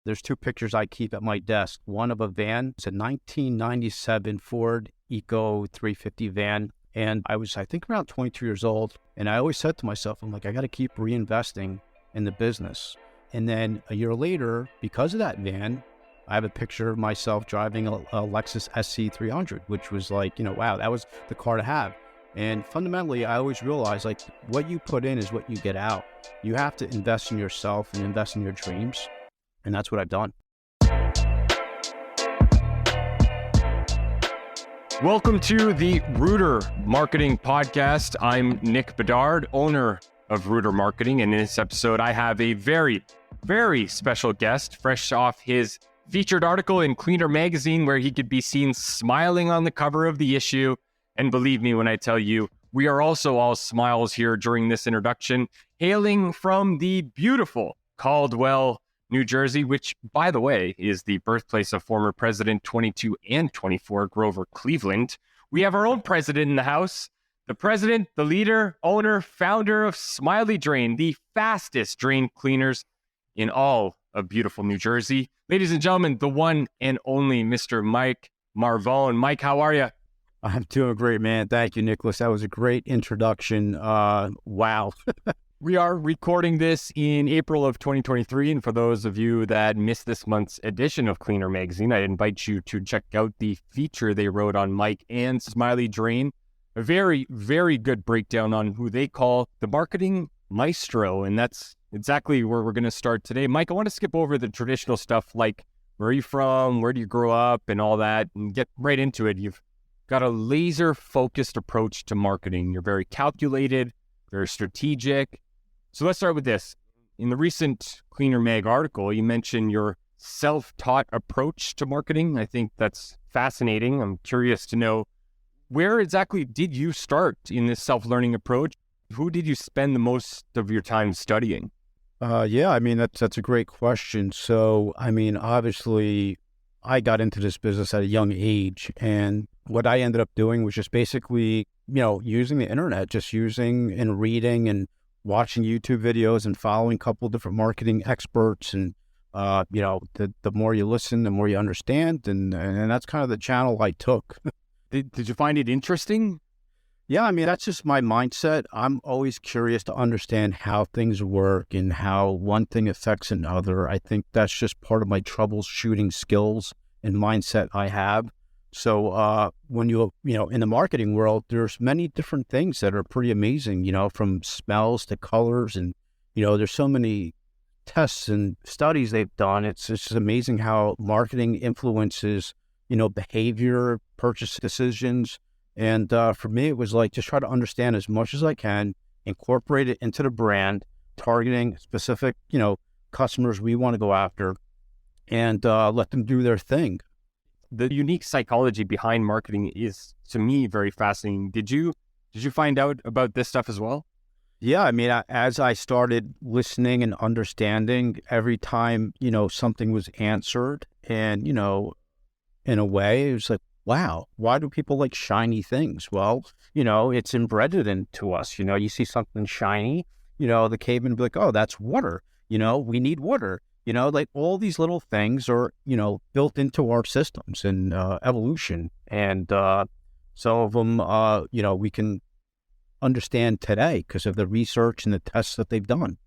there's two pictures I keep at my desk. One of a van. It's a 1997 Ford Eco 350 van. And I was, I think, around 22 years old. And I always said to myself, I'm like, I got to keep reinvesting in the business. And then a year later, because of that van, I have a picture of myself driving a Lexus SC300, which was like, wow, that was the car to have. And fundamentally, I always realized, like, what you put in is what you get out. You have to invest in yourself and invest in your dreams. And that's what I've done. Welcome to the Rooter Marketing Podcast. I'm Nick Bedard, owner of Rooter Marketing. And in this episode, I have a very, very special guest, fresh off his featured article in Cleaner Magazine, where he could be seen smiling on the cover of the issue. And believe me when I tell you, we are also all smiles here during this introduction, hailing from the beautiful Caldwell, New Jersey, which, by the way, is the birthplace of former President 22 and 24 Grover Cleveland. We have our own president in the house, the president, the leader, owner, founder of Smiley Drain, the fastest drain cleaners in all of beautiful New Jersey. Ladies and gentlemen, the one and only Mr. Mike Marvon. Mike, how are you? I'm doing great, man. Thank you, Nicholas. That was a great introduction. Wow. We are recording this in April of 2023, and for those of you that missed this month's edition of Cleaner Magazine, I invite you to check out the feature they wrote on Mike and Smiley Drain. A very, very good breakdown on who they call the marketing maestro, and that's exactly where we're going to start today. Mike, I want to skip over the traditional stuff like where are you from, where do you grow up, and all that, and get right into it. You've got a laser-focused approach to marketing. You're very calculated, very strategic. So let's start with this. In the recent Cleaner Mag article, you mentioned your self-taught approach to marketing. I think that's fascinating. I'm curious to know, where exactly did you start in this self-learning approach? Who did you spend the most of your time studying? Yeah, I mean, that's a great question. So, I mean, obviously, I got into this business at a young age, and what I ended up doing was just basically, using the internet, just using and reading and watching YouTube videos and following a couple of different marketing experts. And, the more you listen, the more you understand. And that's kind of the channel I took. Did you find it interesting? Yeah, I mean, that's just my mindset. I'm always curious to understand how things work and how one thing affects another. I think that's just part of my troubleshooting skills and mindset I have. So when in the marketing world, there's many different things that are pretty amazing, from smells to colors. And, there's so many tests and studies they've done. It's just amazing how marketing influences, behavior, purchase decisions. And for me, it was like just try to understand as much as I can, incorporate it into the brand, targeting specific, customers we want to go after, and let them do their thing. The unique psychology behind marketing is, to me, very fascinating. Did you find out about this stuff as well? Yeah, I mean, as I started listening and understanding, every time, something was answered, and, in a way, it was like, wow, why do people like shiny things? Well, it's embedded into us. You see something shiny, the caveman would be like, oh, that's water. We need water. Like all these little things are, built into our systems and evolution. And some of them, we can understand today because of the research and the tests that they've done.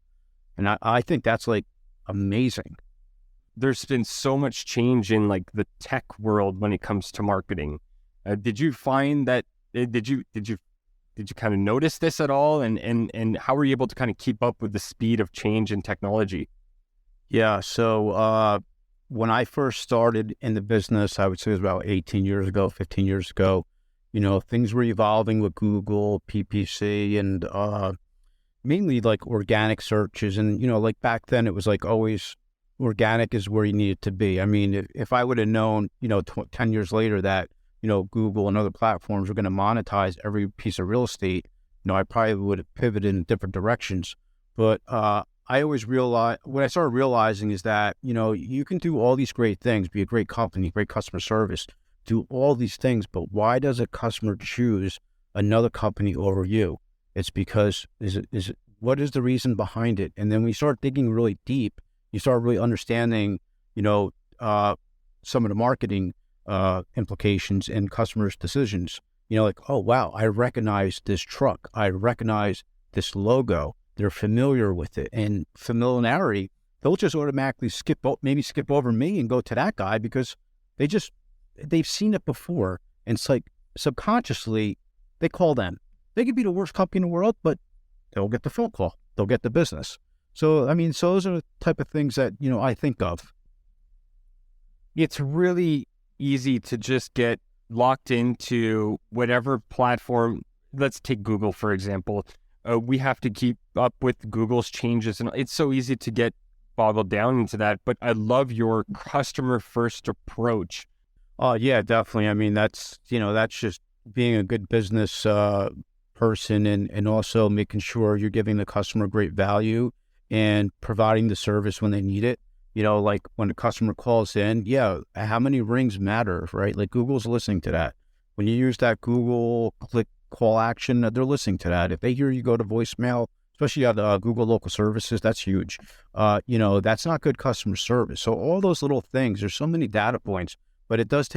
And I think that's like amazing. There's been so much change in like the tech world when it comes to marketing. Did you find that? Did you kind of notice this at all? And how were you able to kind of keep up with the speed of change in technology? Yeah. So when I first started in the business, I would say it was about 18 years ago, 15 years ago. Things were evolving with Google, PPC, and mainly like organic searches. And like back then, it was like always. Organic is where you need it to be. I mean, if I would have known, 10 years later that, Google and other platforms were going to monetize every piece of real estate, I probably would have pivoted in different directions. But I always realized, what I started realizing is that, you can do all these great things, be a great company, great customer service, do all these things, but why does a customer choose another company over you? It's because, what is the reason behind it? And then we start digging really deep. You start really understanding, some of the marketing implications and customers' decisions. Like, oh, wow, I recognize this truck. I recognize this logo. They're familiar with it. And familiarity, they'll just automatically skip over me and go to that guy because they've seen it before. And it's like subconsciously they call them. They could be the worst company in the world, but they'll get the phone call. They'll get the business. So, so those are the type of things that, I think of. It's really easy to just get locked into whatever platform. Let's take Google, for example. We have to keep up with Google's changes, and it's so easy to get boggled down into that. But I love your customer first approach. Oh, yeah, definitely. That's just being a good business person and also making sure you're giving the customer great value and providing the service when they need it. Like when the customer calls in, how many rings matter, right? Like Google's listening to that. When you use that Google click call action, they're listening to that. If they hear you go to voicemail, especially at Google local services, that's huge. That's not good customer service. So all those little things, there's so many data points, but it does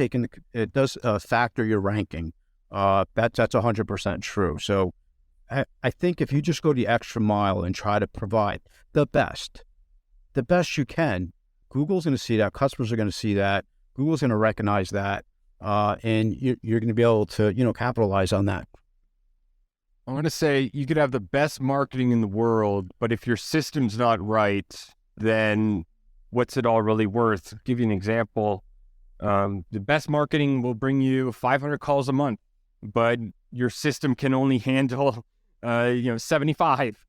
factor your ranking. That's 100% true. So I think if you just go the extra mile and try to provide the best you can, Google's going to see that. Customers are going to see that. Google's going to recognize that. And you're going to be able to, capitalize on that. I'm going to say you could have the best marketing in the world, but if your system's not right, then what's it all really worth? I'll give you an example. The best marketing will bring you 500 calls a month, but your system can only handle, 75.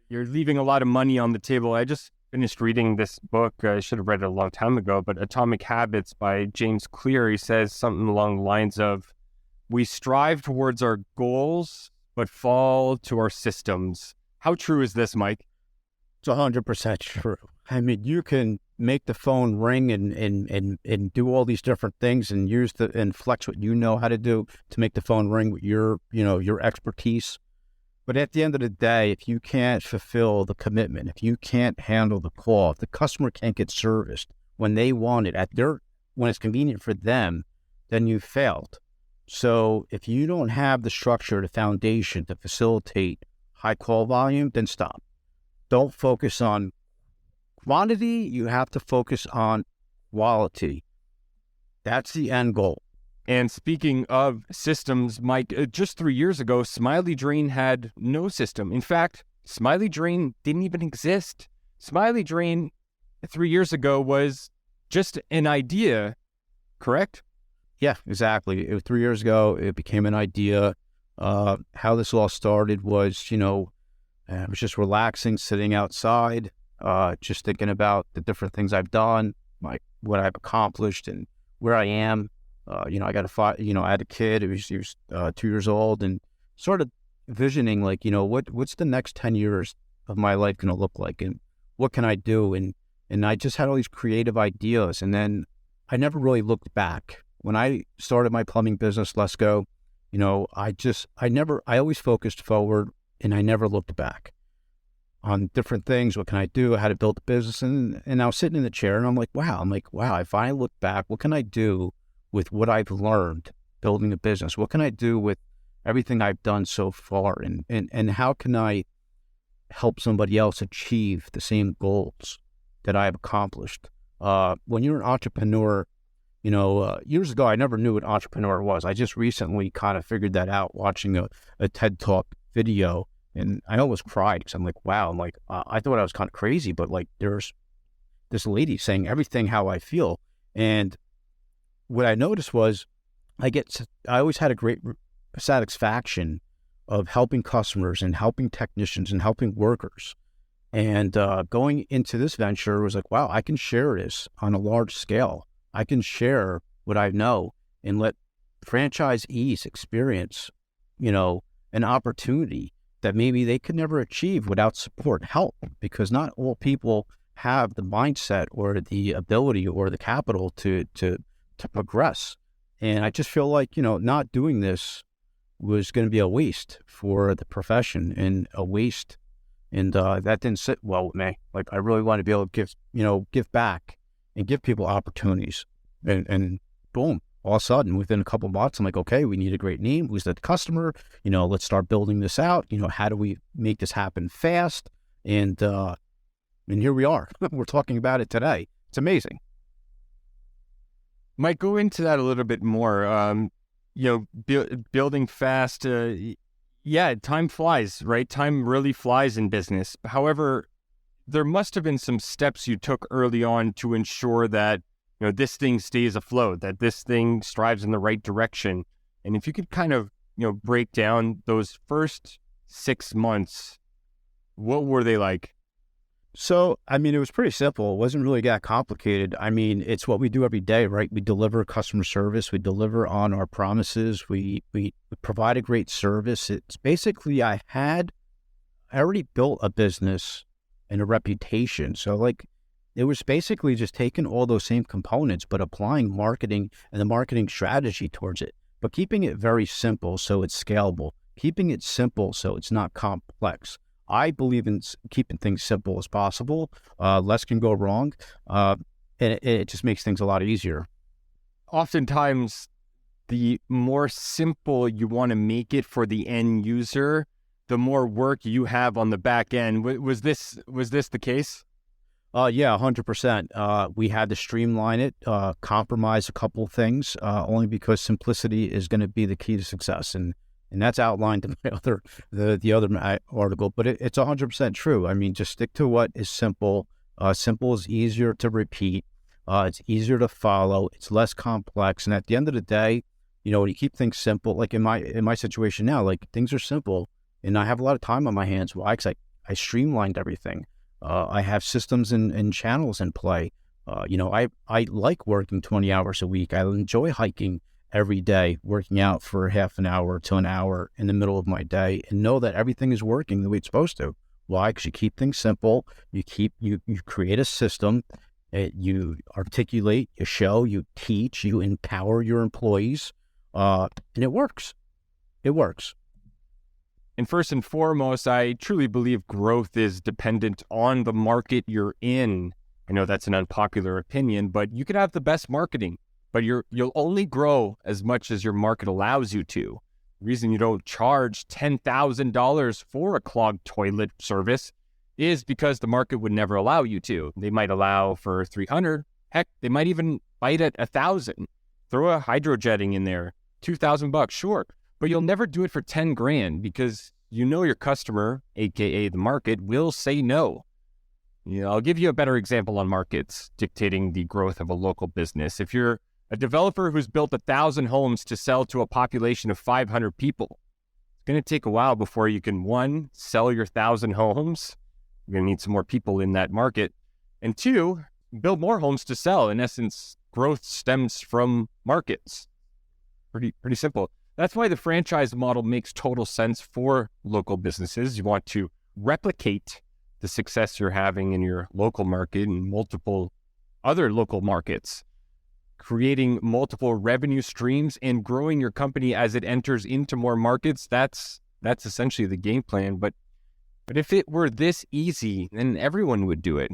You're leaving a lot of money on the table. I just finished reading this book. I should have read it a long time ago, but Atomic Habits by James Clear. He says something along the lines of, we strive towards our goals, but fall to our systems. How true is this, Mike? It's 100% true. You can make the phone ring and do all these different things and and flex what you know how to do to make the phone ring with your expertise. But at the end of the day, if you can't fulfill the commitment, if you can't handle the call, if the customer can't get serviced when they want it when it's convenient for them, then you failed. So if you don't have the structure, the foundation to facilitate high call volume, then stop. Don't focus on quantity. You have to focus on quality. That's the end goal. And speaking of systems, Mike, just 3 years ago, Smiley Drain had no system. In fact, Smiley Drain didn't even exist. Smiley Drain 3 years ago was just an idea, correct? Yeah, exactly. 3 years ago, it became an idea. How this all started was, I was just relaxing, sitting outside, just thinking about the different things I've done, like what I've accomplished and where I am. I had a kid. He was 2 years old, and sort of visioning like, what's the next 10 years of my life going to look like, and what can I do? And I just had all these creative ideas, and then I never really looked back. When I started my plumbing business, Let's Go, I always focused forward, and I never looked back on different things. What can I do? How to build a business? And I was sitting in the chair, and I'm like, wow, I finally look back. What can I do with what I've learned building a business? What can I do with everything I've done so far? And how can I help somebody else achieve the same goals that I've accomplished? When you're an entrepreneur, years ago, I never knew what entrepreneur was. I just recently kind of figured that out watching a TED Talk video, and I almost cried because I'm like, wow, I thought I was kind of crazy, but like there's this lady saying everything how I feel. And what I noticed was I always had a great satisfaction of helping customers and helping technicians and helping workers. And going into this venture was like, wow, I can share this on a large scale. I can share what I know and let franchisees experience, an opportunity that maybe they could never achieve without support, help, because not all people have the mindset or the ability or the capital to progress. And I just feel like, not doing this was going to be a waste for the profession and a waste. And that didn't sit well with me. Like, I really want to be able to give back and give people opportunities. And boom, all of a sudden, within a couple of months, I'm like, okay, we need a great name. Who's the customer? Let's start building this out. How do we make this happen fast? And here we are. We're talking about it today. It's amazing. Mike, go into that a little bit more. Building fast. Time flies, right? Time really flies in business. However, there must have been some steps you took early on to ensure that this thing stays afloat, that this thing strives in the right direction. And if you could kind of break down those first 6 months, what were they like? So, it was pretty simple. It wasn't really that complicated. It's what we do every day, right? We deliver customer service. We deliver on our promises. We provide a great service. It's basically, I already built a business and a reputation. So it was basically just taking all those same components, but applying marketing and the marketing strategy towards it, but keeping it very simple so it's scalable, keeping it simple so it's not complex. I believe in keeping things simple as possible. Less can go wrong, and it just makes things a lot easier. Oftentimes, the more simple you want to make it for the end user, the more work you have on the back end. Was this the case? Yeah, 100%. We had to streamline it, compromise a couple of things, only because simplicity is going to be the key to success. And that's outlined in the other article, but it's 100% true. Just stick to what is simple. Simple is easier to repeat. It's easier to follow. It's less complex. And at the end of the day, when you keep things simple, like in my situation now, things are simple, and I have a lot of time on my hands. Why? Because I streamlined everything. I have systems and channels in play. I like working 20 hours a week. I enjoy hiking every day, working out for half an hour to an hour in the middle of my day, and know that everything is working the way it's supposed to. Why? Because you keep things simple. You create a system. You articulate, you show, you teach, you empower your employees, and it works. It works. And first and foremost, I truly believe growth is dependent on the market you're in. I know that's an unpopular opinion, but you could have the best marketing, but you'll only grow as much as your market allows you to. The reason you don't charge $10,000 for a clogged toilet service is because the market would never allow you to. They might allow for 300. Heck, they might even bite at 1,000. Throw a hydrojetting in there, $2,000, sure. But you'll never do it for 10 grand because your customer, AKA the market, will say no. I'll give you a better example on markets dictating the growth of a local business. If you're a developer who's built 1,000 homes to sell to a population of 500 people, it's going to take a while before you can, 1, sell your 1,000 homes. You're going to need some more people in that market. And 2, build more homes to sell. In essence, growth stems from markets. Pretty simple. That's why the franchise model makes total sense for local businesses. You want to replicate the success you're having in your local market and multiple other local markets, creating multiple revenue streams and growing your company as it enters into more markets. That's essentially the game plan. But if it were this easy, then everyone would do it.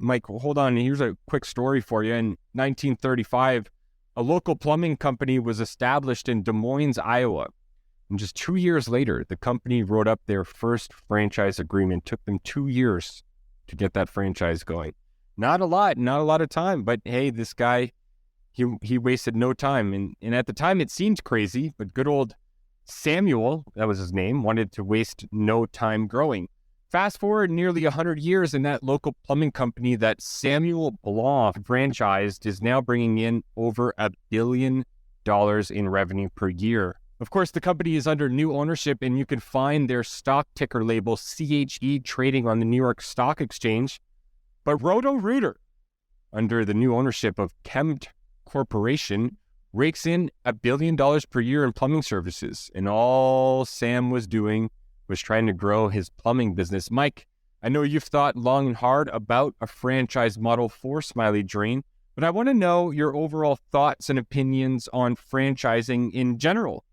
Mike, hold on. Here's a quick story for you. In 1935, a local plumbing company was established in Des Moines, Iowa. And just 2 years later, the company wrote up their first franchise agreement. It took them 2 years to get that franchise going. Not a lot of time, but hey, this guy, he wasted no time. And at the time it seemed crazy, but good old Samuel, that was his name, wanted to waste no time growing. Fast forward nearly 100 years, and that local plumbing company that Samuel Blanc franchised is now bringing in over $1 billion in revenue per year. Of course, the company is under new ownership, and you can find their stock ticker label CHE trading on the New York Stock Exchange. But Roto-Rooter, under the new ownership of Chemed Corporation, rakes in $1 billion per year in plumbing services. And all Sam was doing was trying to grow his plumbing business. Mike, I know you've thought long and hard about a franchise model for Smiley Drain, but I want to know your overall thoughts and opinions on franchising in general.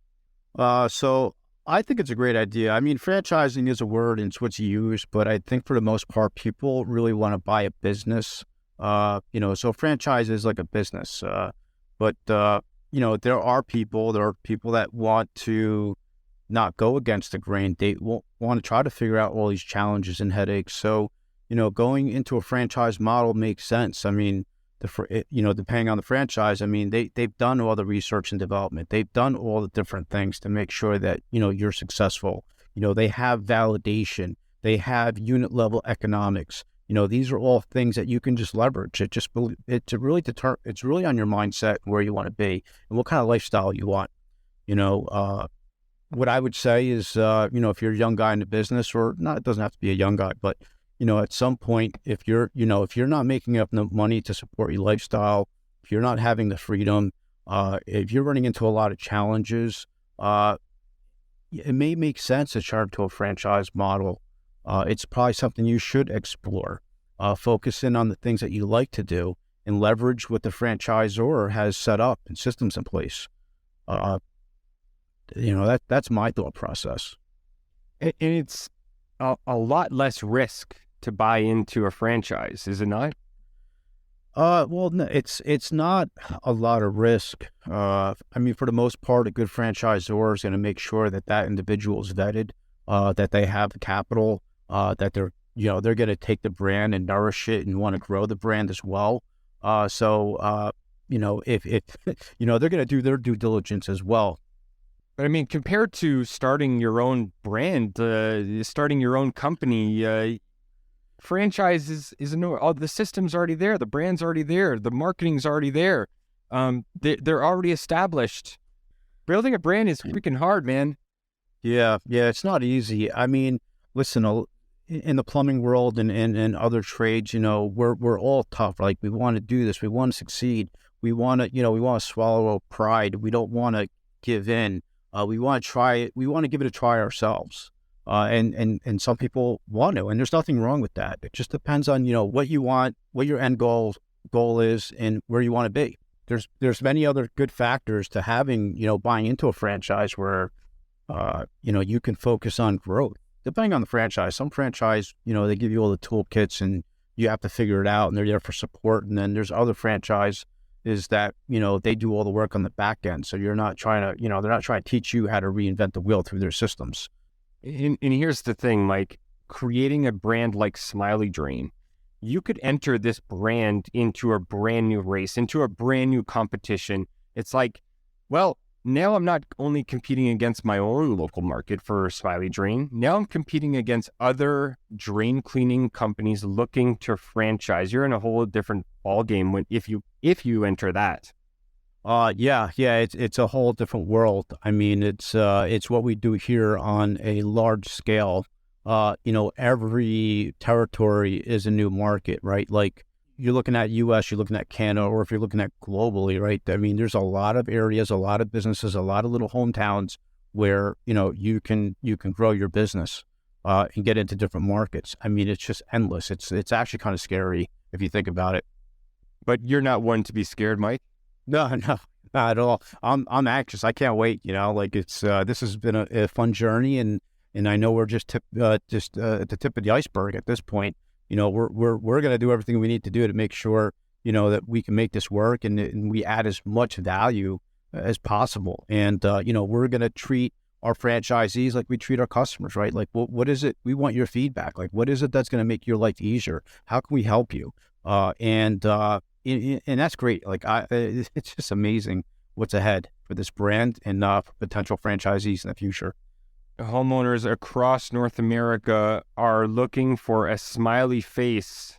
So I think it's a great idea. Franchising is a word and it's what's used, but I think for the most part, people really want to buy a business So franchise is like a business. But there are people that want to not go against the grain. They want to try to figure out all these challenges and headaches. So, going into a franchise model makes sense. I mean, depending on the franchise, I mean, they've done all the research and development. They've done all the different things to make sure that, you're successful. They have validation. They have unit level economics. These are all things that you can just leverage. It's really on your mindset and where you want to be and what kind of lifestyle you want. What I would say is, if you're a young guy in the business, or not, it doesn't have to be a young guy, but at some point, if you're not making enough money to support your lifestyle, if you're not having the freedom, if you're running into a lot of challenges, it may make sense to turn to a franchise model. It's probably something you should explore. Focus in on the things that you like to do and leverage what the franchisor has set up and systems in place. That's my thought process. And it's a lot less risk to buy into a franchise, is it not? Well, no, it's not a lot of risk. I mean, for the most part, a good franchisor is going to make sure that individual is vetted, that they have the capital, that they're going to take the brand and nourish it and want to grow the brand as well. If they're going to do their due diligence as well. But I mean, compared to starting your own brand, starting your own company, franchise is all the system's already there, the brand's already there, the marketing's already there. They're already established. Building a brand is freaking hard, man. Yeah, it's not easy. I mean, listen, in the plumbing world and other trades, we're all tough. Like, we want to do this, we want to succeed, we want to swallow pride, we don't want to give in. We want to try it. We want to give it a try ourselves. And some people want to, and there's nothing wrong with that. It just depends on, what you want, what your end goal is, and where you want to be. There's many other good factors to having, buying into a franchise where, you can focus on growth. Depending on the franchise, some franchise, they give you all the toolkits and you have to figure it out and they're there for support. And then there's other franchise is that, they do all the work on the back end. So you're not trying to, they're not trying to teach you how to reinvent the wheel through their systems. And here's the thing, Mike, creating a brand like Smiley Drain, you could enter this brand into a brand new race, into a brand new competition. It's like, well, now I'm not only competing against my own local market for Smiley Drain. Now I'm competing against other drain cleaning companies looking to franchise. You're in a whole different ballgame if you enter that. Yeah, it's a whole different world. I mean, it's what we do here on a large scale. Every territory is a new market, right? Like, you're looking at US, you're looking at Canada, or if you're looking at globally, right? I mean, there's a lot of areas, a lot of businesses, a lot of little hometowns where, you can grow your business, and get into different markets. I mean, it's just endless. It's actually kind of scary if you think about it. But you're not one to be scared, Mike? No, not at all. I'm anxious. I can't wait. It's this has been a fun journey, and I know we're just at the tip of the iceberg at this point. We're going to do everything we need to do to make sure that we can make this work and we add as much value as possible. And we're going to treat our franchisees like we treat our customers, right? Like, what is it? We want your feedback. Like, what is it that's going to make your life easier? How can we help you? And that's great. Like, it's just amazing what's ahead for this brand and for potential franchisees in the future. Homeowners across North America are looking for a smiley face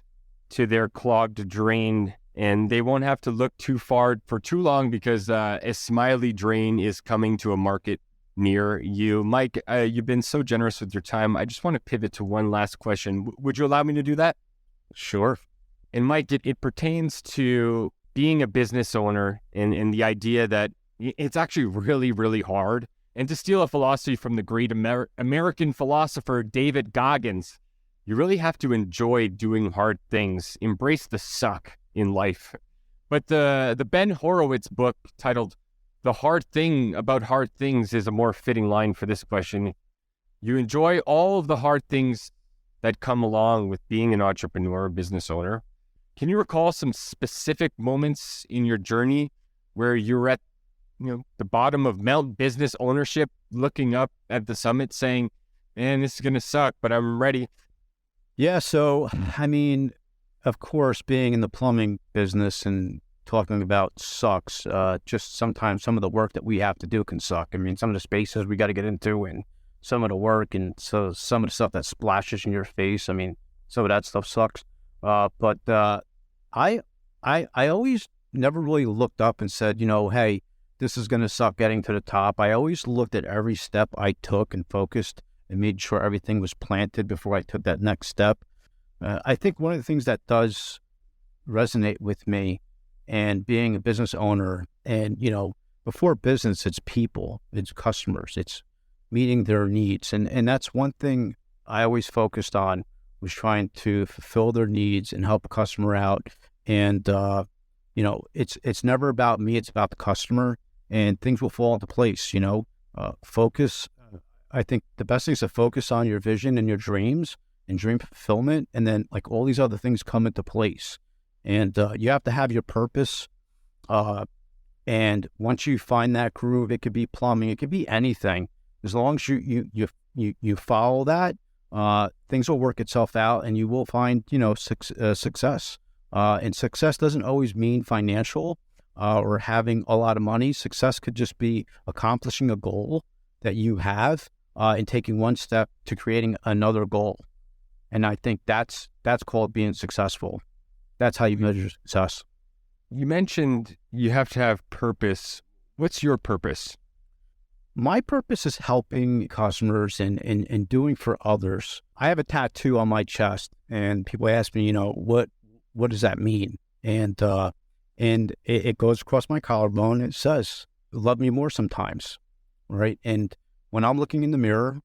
to their clogged drain, and they won't have to look too far for too long because a Smiley Drain is coming to a market near you. Mike, you've been so generous with your time. I just want to pivot to one last question. Would you allow me to do that? Sure. And Mike, it pertains to being a business owner and the idea that it's actually really, really hard. And to steal a philosophy from the great American philosopher David Goggins, you really have to enjoy doing hard things, embrace the suck in life. But the Ben Horowitz book titled The Hard Thing About Hard Things is a more fitting line for this question. You enjoy all of the hard things that come along with being an entrepreneur or business owner. Can you recall some specific moments in your journey where you're at, the bottom of Mount Business Ownership, looking up at the summit saying, man, this is going to suck, but I'm ready? Yeah. So, I mean, of course, being in the plumbing business and talking about sucks, just sometimes some of the work that we have to do can suck. I mean, some of the spaces we got to get into and some of the work and so some of the stuff that splashes in your face. I mean, some of that stuff sucks. But I always never really looked up and said, hey, this is going to suck getting to the top. I always looked at every step I took and focused and made sure everything was planted before I took that next step. I think one of the things that does resonate with me and being a business owner and, before business, it's people, it's customers, it's meeting their needs. And that's one thing I always focused on, was trying to fulfill their needs and help a customer out. And, it's never about me, it's about the customer, and things will fall into place, focus. I think the best thing is to focus on your vision and your dreams and dream fulfillment. And then like all these other things come into place, and you have to have your purpose. And once you find that groove, it could be plumbing, it could be anything. As long as you follow that, things will work itself out, and you will find, success. And success doesn't always mean financial or having a lot of money. Success could just be accomplishing a goal that you have and taking one step to creating another goal. And I think that's called being successful. That's how you measure success. You mentioned you have to have purpose. What's your purpose? My purpose is helping customers and doing for others. I have a tattoo on my chest, and people ask me, what does that mean? And it goes across my collarbone. It says, love me more sometimes, right? And when I'm looking in the mirror,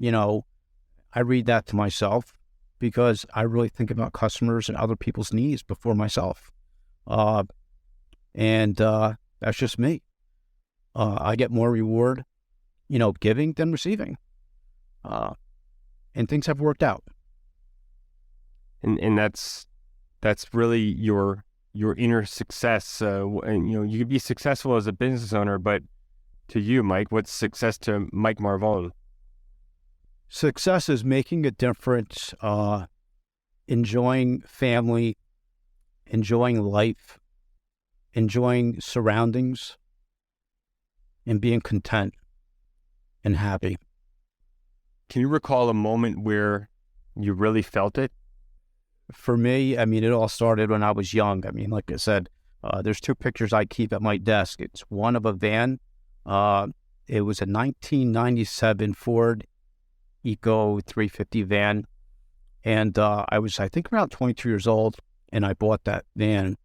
I read that to myself because I really think about customers and other people's needs before myself. And that's just me. I get more reward, giving than receiving. And things have worked out. And that's really your inner success. And you could be successful as a business owner, but to you, Mike, what's success to Mike Marvon? Success is making a difference, enjoying family, enjoying life, enjoying surroundings, and being content and happy. Can you recall a moment where you really felt it? For me, it all started when I was young. Like I said, there's two pictures I keep at my desk. It's one of a van. It was a 1997 Ford Eco 350 van. And I was, I think, around 22 years old, and I bought that van.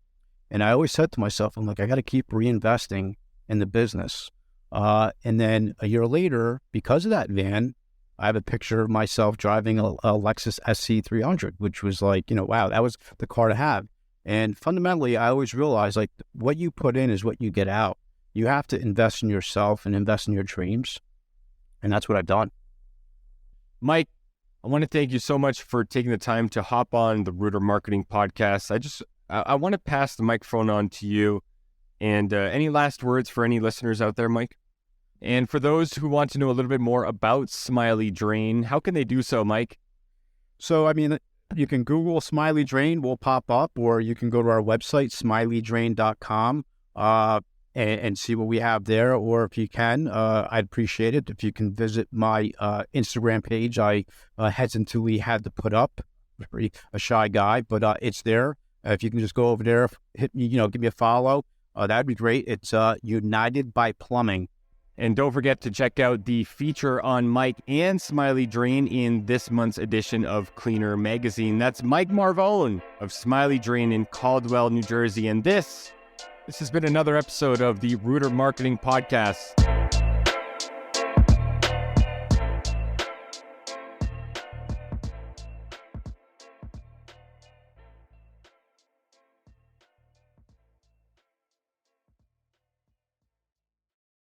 And I always said to myself, I'm like, I got to keep reinvesting in the business. And then a year later, because of that van, I have a picture of myself driving a Lexus SC300, which was like, wow, that was the car to have. And fundamentally, I always realized, like, what you put in is what you get out. You have to invest in yourself and invest in your dreams. And that's what I've done. Mike, I want to thank you so much for taking the time to hop on the Rooter Marketing Podcast. I want to pass the microphone on to you. And any last words for any listeners out there, Mike? And for those who want to know a little bit more about Smiley Drain, how can they do so, Mike? So, you can Google Smiley Drain, will pop up, or you can go to our website, smileydrain.com, and see what we have there. Or if you can, I'd appreciate it if you can visit my Instagram page. I hesitantly had to put up, very a shy guy, but it's there. If you can just go over there, hit me, give me a follow. That'd be great. It's United by Plumbing. And don't forget to check out the feature on Mike and Smiley Drain in this month's edition of Cleaner Magazine. That's Mike Marvon of Smiley Drain in Caldwell, New Jersey. And this has been another episode of the Rooter Marketing Podcast.